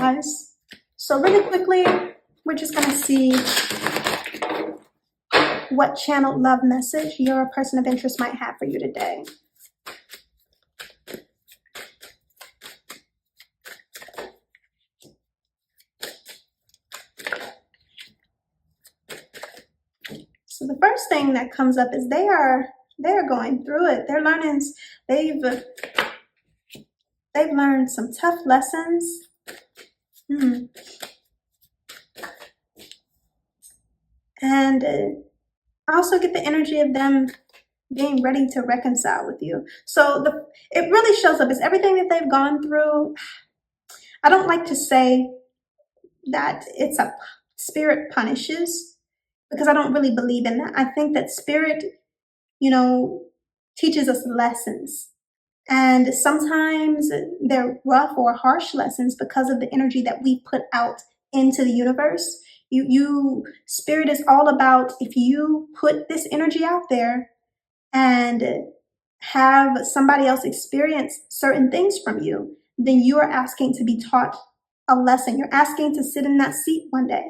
guys. So really quickly, we're just going to see what channeled love message your person of interest might have for you today. So the first thing that comes up is they are going through it. They're learning. They've learned some tough lessons. And I also get the energy of them being ready to reconcile with you. So it really shows up as everything that they've gone through. I don't like to say that it's a spirit punishes, because I don't really believe in that. I think that spirit, teaches us lessons. And sometimes they're rough or harsh lessons because of the energy that we put out into the universe. Spirit is all about, if you put this energy out there and have somebody else experience certain things from you, then you are asking to be taught a lesson. You're asking to sit in that seat one day.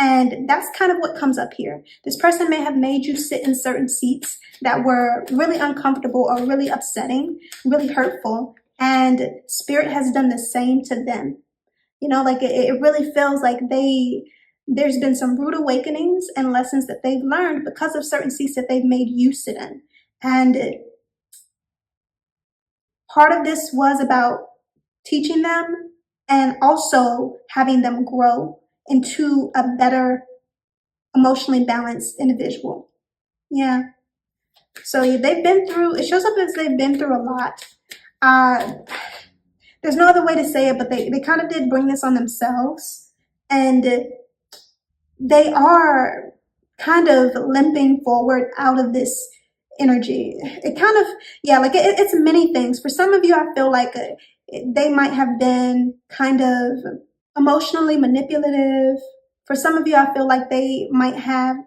And that's kind of what comes up here. This person may have made you sit in certain seats that were really uncomfortable or really upsetting, really hurtful. And spirit has done the same to them. It really feels like there's been some rude awakenings and lessons that they've learned because of certain seats that they've made you sit in. And part of this was about teaching them and also having them grow into a better emotionally balanced individual. Yeah. So it shows up as they've been through a lot. There's no other way to say it, but they kind of did bring this on themselves. And they are kind of limping forward out of this energy. It's many things. For some of you, I feel like they might have been kind of emotionally manipulative. For some of you, I feel like they might have,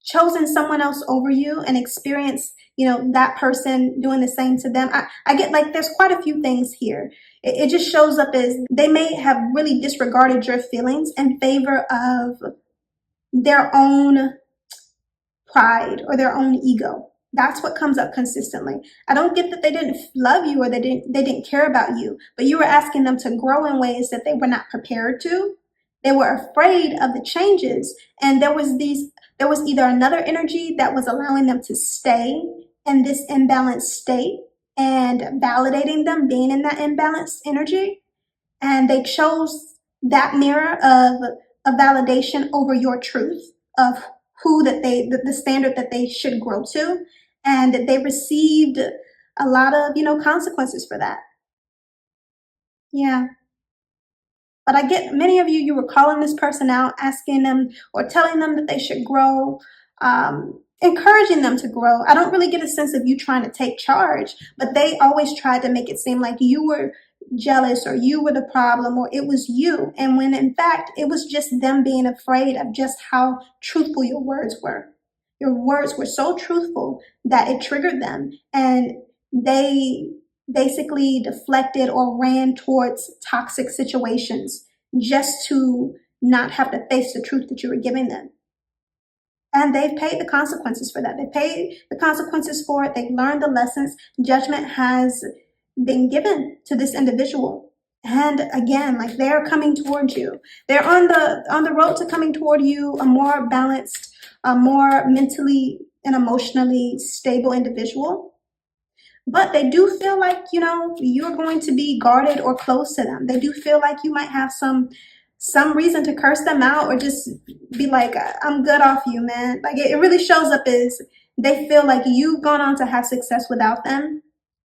chosen someone else over you and experienced, that person doing the same to them. I get there's quite a few things here. It just shows up as they may have really disregarded your feelings in favor of their own pride or their own ego. That's what comes up consistently. I don't get that they didn't love you or they didn't care about you, but you were asking them to grow in ways that they were not prepared to. They were afraid of the changes, and there was either another energy that was allowing them to stay in this imbalanced state and validating them being in that imbalanced energy, and they chose that mirror of validation over your truth of the standard that they should grow to. And they received a lot of, consequences for that. Yeah. But I get many of you were calling this person out, asking them or telling them that they should grow, encouraging them to grow. I don't really get a sense of you trying to take charge, but they always tried to make it seem like you were jealous or you were the problem or it was you. And when in fact, it was just them being afraid of just how truthful your words were. Your words were so truthful that it triggered them, and they basically deflected or ran towards toxic situations just to not have to face the truth that you were giving them. And they've paid the consequences for that. They paid the consequences for it. They've learned the lessons. Judgment has been given to this individual. And again, they're coming towards you. They're on the road to coming toward you, a more balanced, a more mentally and emotionally stable individual. But they do feel like, you're going to be guarded or close to them. They do feel like you might have some reason to curse them out or just be like, I'm good off you, man. It really shows up as they feel like you've gone on to have success without them,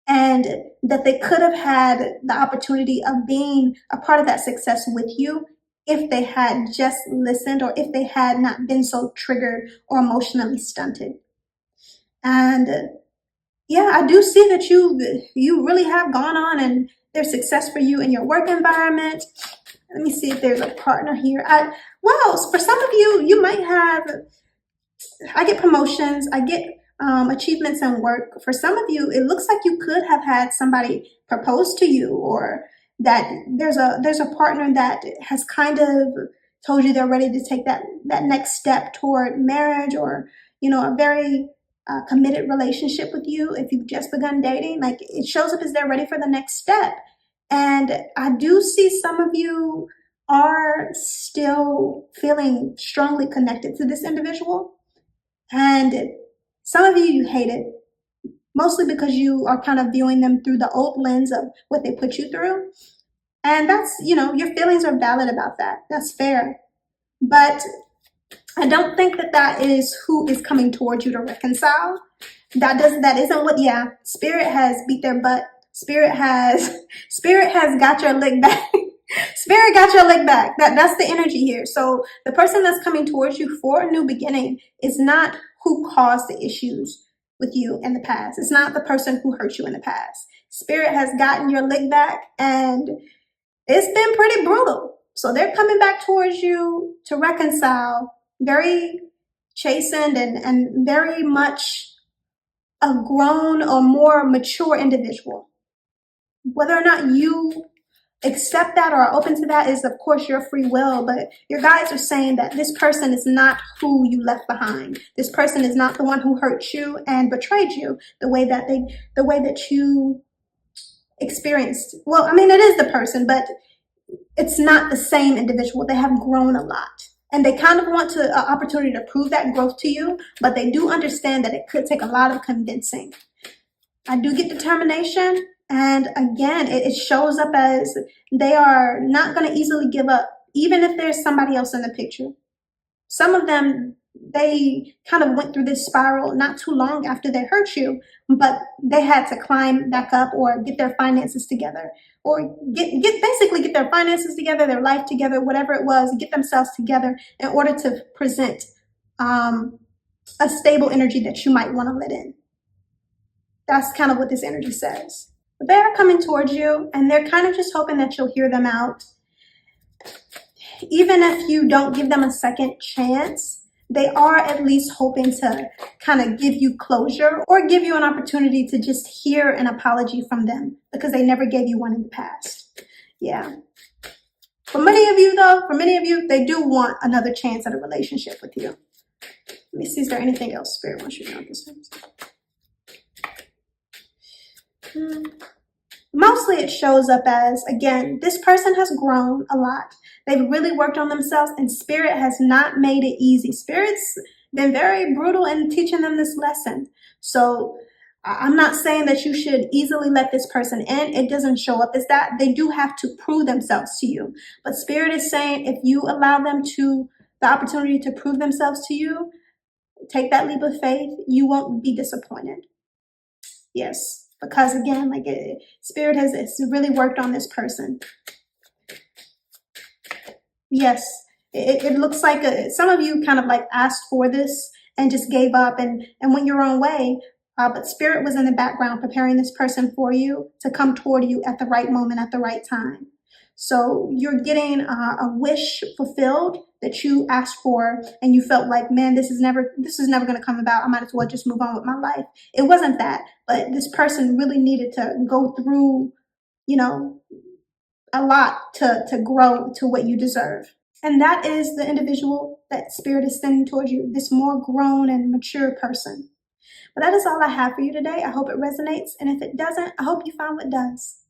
and that they could have had the opportunity of being a part of that success with you if they had just listened or if they had not been so triggered or emotionally stunted. And yeah, I do see that you really have gone on and there's success for you in your work environment. Let me see if there's a partner here. For some of you, you might have, I get promotions, I get achievements in work. For some of you, it looks like you could have had somebody propose to you, or that there's a partner that has kind of told you they're ready to take that next step toward marriage, or a very committed relationship with you. If you've just begun dating, like, it shows up as they're ready for the next step. And I do see some of you are still feeling strongly connected to this individual, and some of you hate it, mostly because you are kind of viewing them through the old lens of what they put you through. And that's, your feelings are valid about that. That's fair. But I don't think that is who is coming towards you to reconcile. That isn't what, Spirit has beat their butt. Spirit has got your lick back. Spirit got your lick back. That's the energy here. So the person that's coming towards you for a new beginning is not who caused the issues with you in the past. It's not the person who hurt you in the past. Spirit has gotten your lick back, and it's been pretty brutal. So they're coming back towards you to reconcile, very chastened and very much a grown or more mature individual. Whether or not you accept that or are open to that is, of course, your free will, but your guides are saying that this person is not who you left behind. This person is not the one who hurt you and betrayed you the way that you experienced. Well, I mean, it is the person, but it's not the same individual. They have grown a lot, and they kind of want an opportunity to prove that growth to you, but they do understand that it could take a lot of convincing. I do get determination, and again, it shows up as they are not going to easily give up, even if there's somebody else in the picture. Some of them, they kind of went through this spiral not too long after they hurt you, but they had to climb back up or get their finances together, or basically get their finances together, their life together, whatever it was, get themselves together in order to present a stable energy that you might want to let in. That's kind of what this energy says. But they are coming towards you, and they're kind of just hoping that you'll hear them out. Even if you don't give them a second chance, they are at least hoping to kind of give you closure or give you an opportunity to just hear an apology from them, because they never gave you one in the past. Yeah. For many of you, they do want another chance at a relationship with you. Let me see, is there anything else Spirit wants you to know this time? Mostly it shows up as, again, this person has grown a lot. They've really worked on themselves, and Spirit has not made it easy. Spirit's been very brutal in teaching them this lesson. So I'm not saying that you should easily let this person in. It doesn't show up as that. They do have to prove themselves to you. But Spirit is saying, if you allow them the opportunity to prove themselves to you, take that leap of faith, you won't be disappointed. Yes. Because again, Spirit has really worked on this person. Yes, it looks like some of you kind of asked for this and just gave up and went your own way. But Spirit was in the background preparing this person for you to come toward you at the right moment, at the right time. So you're getting a wish fulfilled that you asked for, and you felt like, man, this is never going to come about. I might as well just move on with my life. It wasn't that, but this person really needed to go through, a lot to grow to what you deserve. And that is the individual that Spirit is sending towards you, this more grown and mature person. But that is all I have for you today. I hope it resonates. And if it doesn't, I hope you find what does.